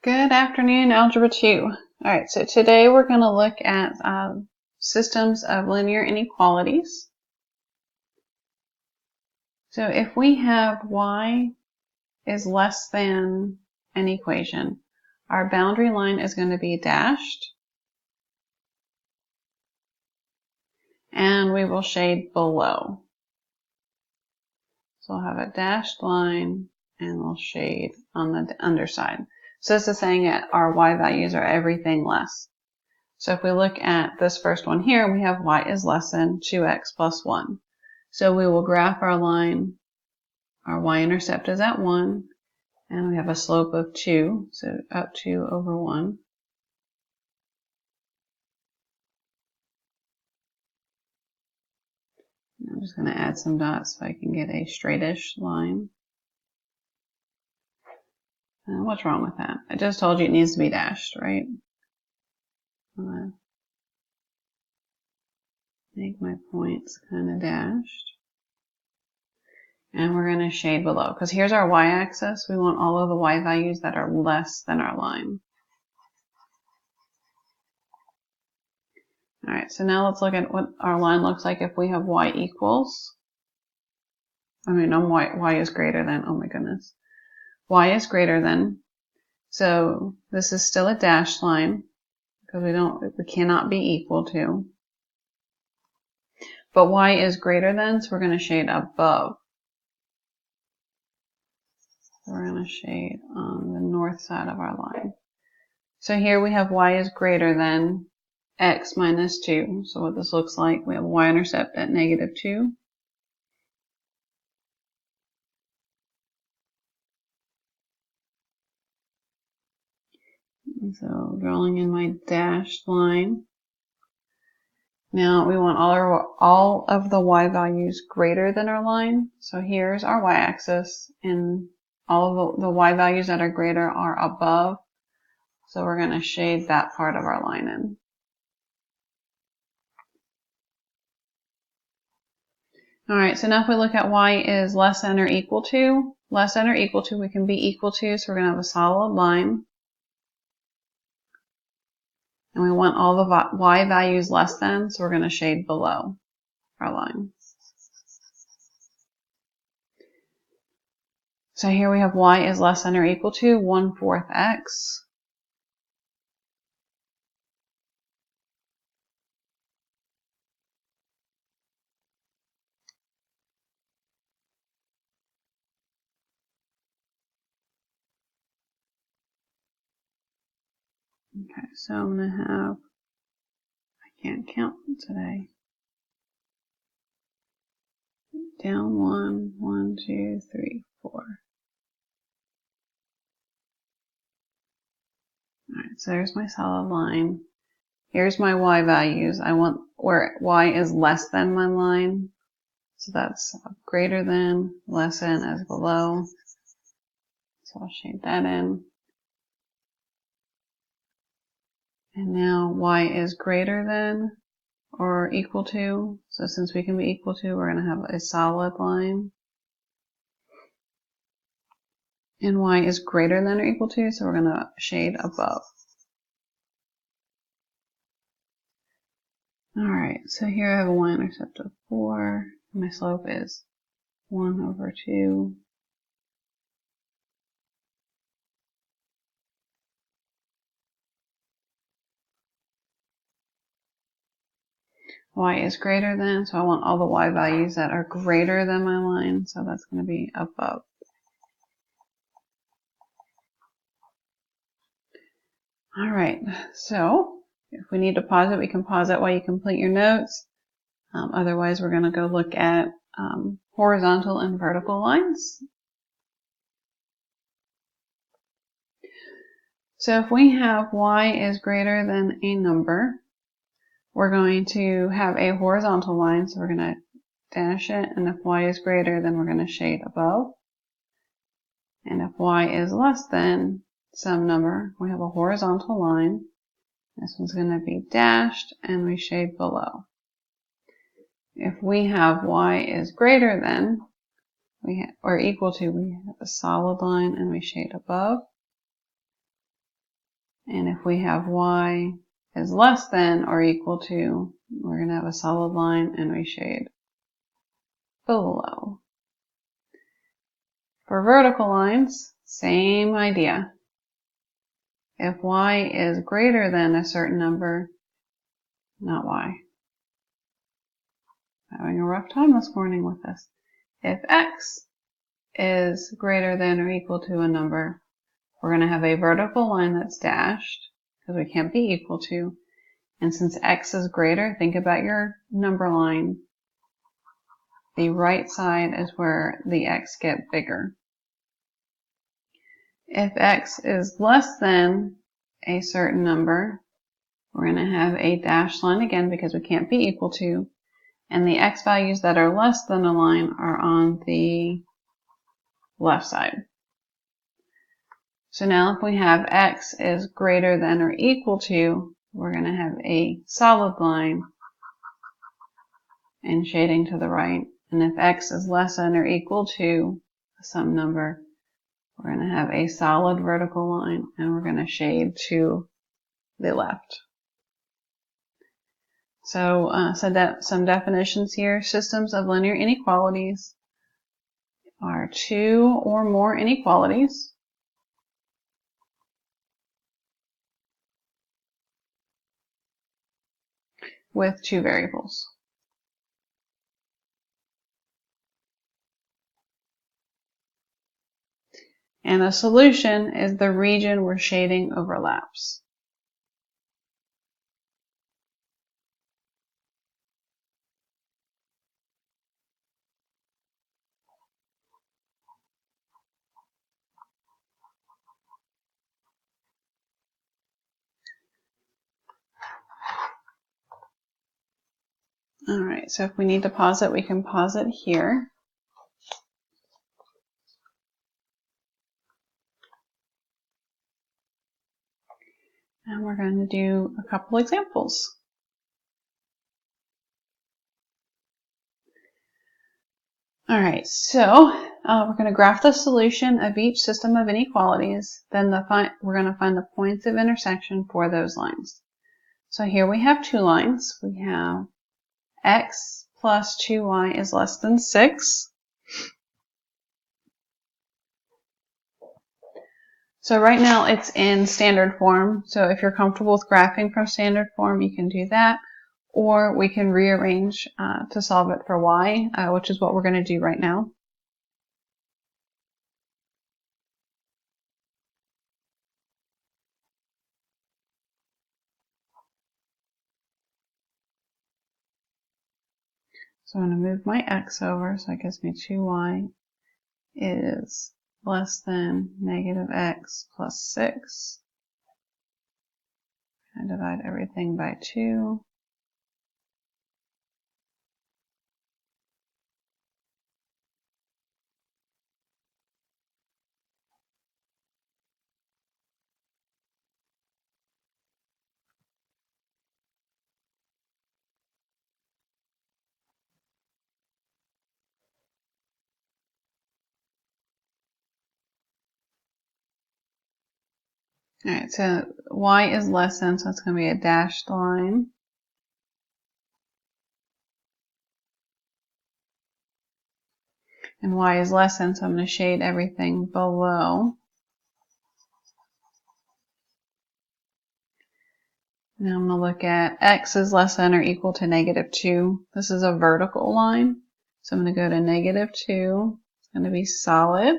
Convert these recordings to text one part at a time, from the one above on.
Good afternoon, Algebra 2. All right, so today we're going to look at systems of linear inequalities. So if we have y is less than an equation, our boundary line is going to be dashed, and we will shade below. So we'll have a dashed line, and we'll shade on the underside. So this is saying that our y values are everything less. So if we look at this first one here, we have y is less than 2x plus 1. So we will graph our line. Our y-intercept is at 1, and we have a slope of 2, so up 2 over 1. I'm just going to add some dots so I can get a straightish line. What's wrong with that? I just told you it needs to be dashed, right? I'm going to make my points kind of dashed. And we're going to shade below, because here's our y-axis. We want all of the y values that are less than our line. All right, so now let's look at what our line looks like if we have y equals. Y is greater than, oh my goodness. Y is greater than, so this is still a dashed line, because we cannot be equal to. But y is greater than, so we're going to shade above. So we're going to shade on the north side of our line. So here we have y is greater than x minus 2. So what this looks like, we have a y-intercept at negative 2. And so drawing in my dashed line. Now we want all of the y values greater than our line. So here's our y-axis, and all of the y values that are greater are above. So we're going to shade that part of our line in. All right, so now if we look at y is less than or equal to, we can be equal to, so we're going to have a solid line. And we want all the y values less than, so we're going to shade below our line. So here we have y is less than or equal to 1/4 x. Okay, so I'm going to have, I can't count today. Down 1, 1, 2, 3, 4. All right, so there's my solid line. Here's my y values. I want where y is less than my line. So that's greater than, less than as below. So I'll shade that in. And now y is greater than or equal to. So since we can be equal to, we're going to have a solid line. And y is greater than or equal to, so we're going to shade above. All right, so here I have a y-intercept of 4. My slope is 1 over 2. Y is greater than, so I want all the y values that are greater than my line, so that's going to be above. All right, so if we need to pause it, we can pause it while you complete your notes. Otherwise, we're going to go look at horizontal and vertical lines. So if we have y is greater than a number, we're going to have a horizontal line, so we're going to dash it, and if y is greater, then we're going to shade above. And if y is less than some number, we have a horizontal line. This one's going to be dashed, and we shade below. If we have y is greater than, or equal to, we have a solid line, and we shade above. And if we have y is less than or equal to, we're going to have a solid line and we shade below. For vertical lines, same idea. If y is greater than a certain number, not y. Having a rough time this morning with this. If x is greater than or equal to a number, we're going to have a vertical line that's dashed, because we can't be equal to. And since x is greater, think about your number line. The right side is where the x get bigger. If x is less than a certain number, we're going to have a dashed line again because we can't be equal to. And the x values that are less than a line are on the left side. So now if we have x is greater than or equal to, we're going to have a solid line and shading to the right. And if x is less than or equal to some number, we're going to have a solid vertical line and we're going to shade to the left. So some definitions here. Systems of linear inequalities are two or more inequalities with two variables. And a solution is the region where shading overlaps. Alright, so if we need to pause it, we can pause it here. And we're going to do a couple examples. Alright, so we're going to graph the solution of each system of inequalities. Then we're going to find the points of intersection for those lines. So here we have two lines. We have x plus 2y is less than 6. So right now it's in standard form. So if you're comfortable with graphing from standard form, you can do that. Or we can rearrange to solve it for y, which is what we're going to do right now. So I'm going to move my x over, so that gives me 2y is less than negative x plus 6. And divide everything by 2. Alright, so y is less than, so it's going to be a dashed line. And y is less than, so I'm going to shade everything below. Now I'm going to look at x is less than or equal to negative 2. This is a vertical line. So I'm going to go to negative 2. It's going to be solid.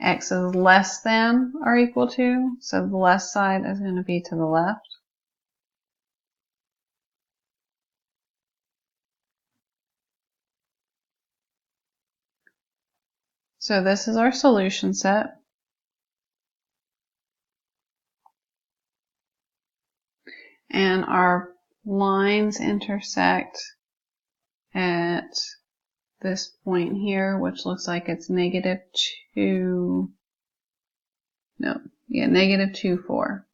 X is less than or equal to, so the left side is going to be to the left. So this is our solution set. And our lines intersect at this point here, which looks like it's negative 2, negative 2, 4.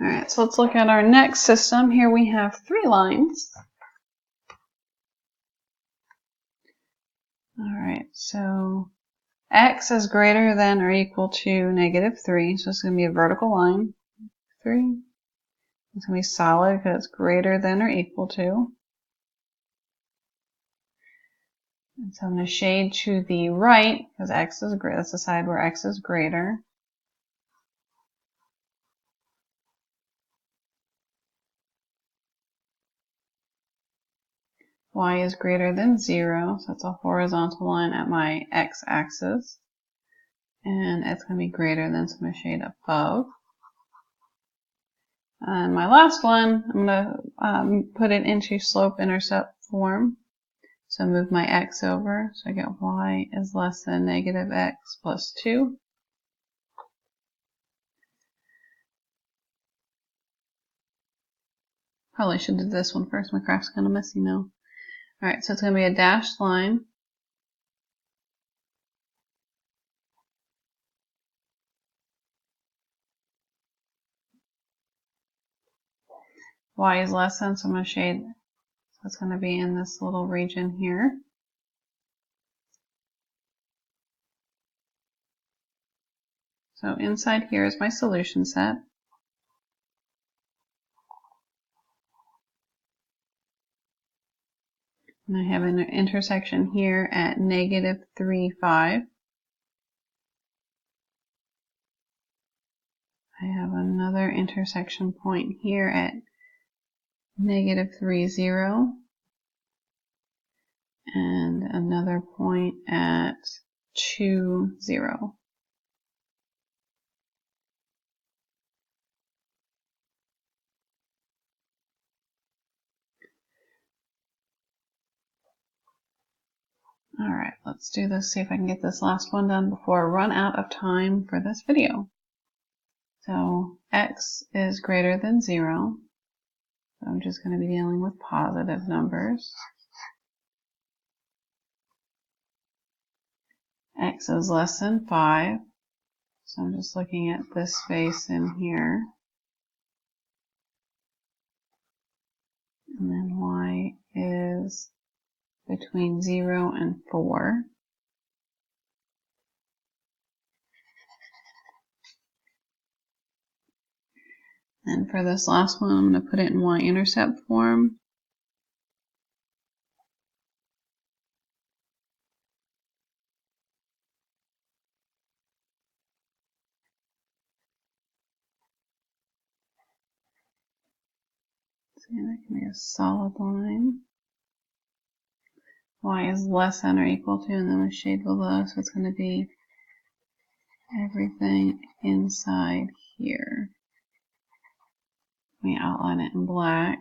All right, so let's look at our next system. Here we have 3 lines. All right, so x is greater than or equal to -3, so it's going to be a vertical line. 3. It's going to be solid because it's greater than or equal to. And so I'm going to shade to the right because x is greater. That's the side where x is greater. Y is greater than 0, so it's a horizontal line at my x-axis. And it's going to be greater than, so I'm going to shade above. And my last one, I'm going to put it into slope-intercept form. So move my x over, so I get y is less than -x plus 2. Probably should do this one first, my craft's kind of messy now. Alright, so it's going to be a dashed line. Y is less than, so I'm going to shade, so it's going to be in this little region here. So inside here is my solution set. And I have an intersection here at -3, 5. I have another intersection point here at -3, 0. And another point at 2, 0. Alright, let's do this, see if I can get this last one done before I run out of time for this video. So x is greater than 0. So I'm just going to be dealing with positive numbers. X is less than 5. So I'm just looking at this space in here. And then y is between 0 and 4. And for this last one, I'm going to put it in y-intercept form. So that can be a solid line. Y is less than or equal to, and then a shade below, so it's going to be everything inside here. We outline it in black.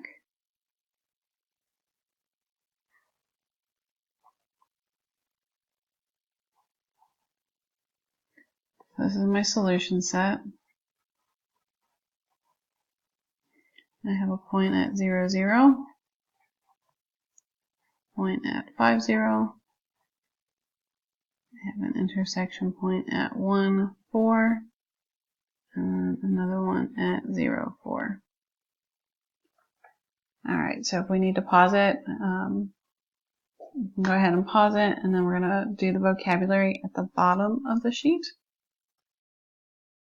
So this is my solution set. I have a point at 0, 0, point at 5, 0. I have an intersection point at 1, 4, and another one at 0, 4. Alright, so if we need to pause it, go ahead and pause it, and then we're going to do the vocabulary at the bottom of the sheet.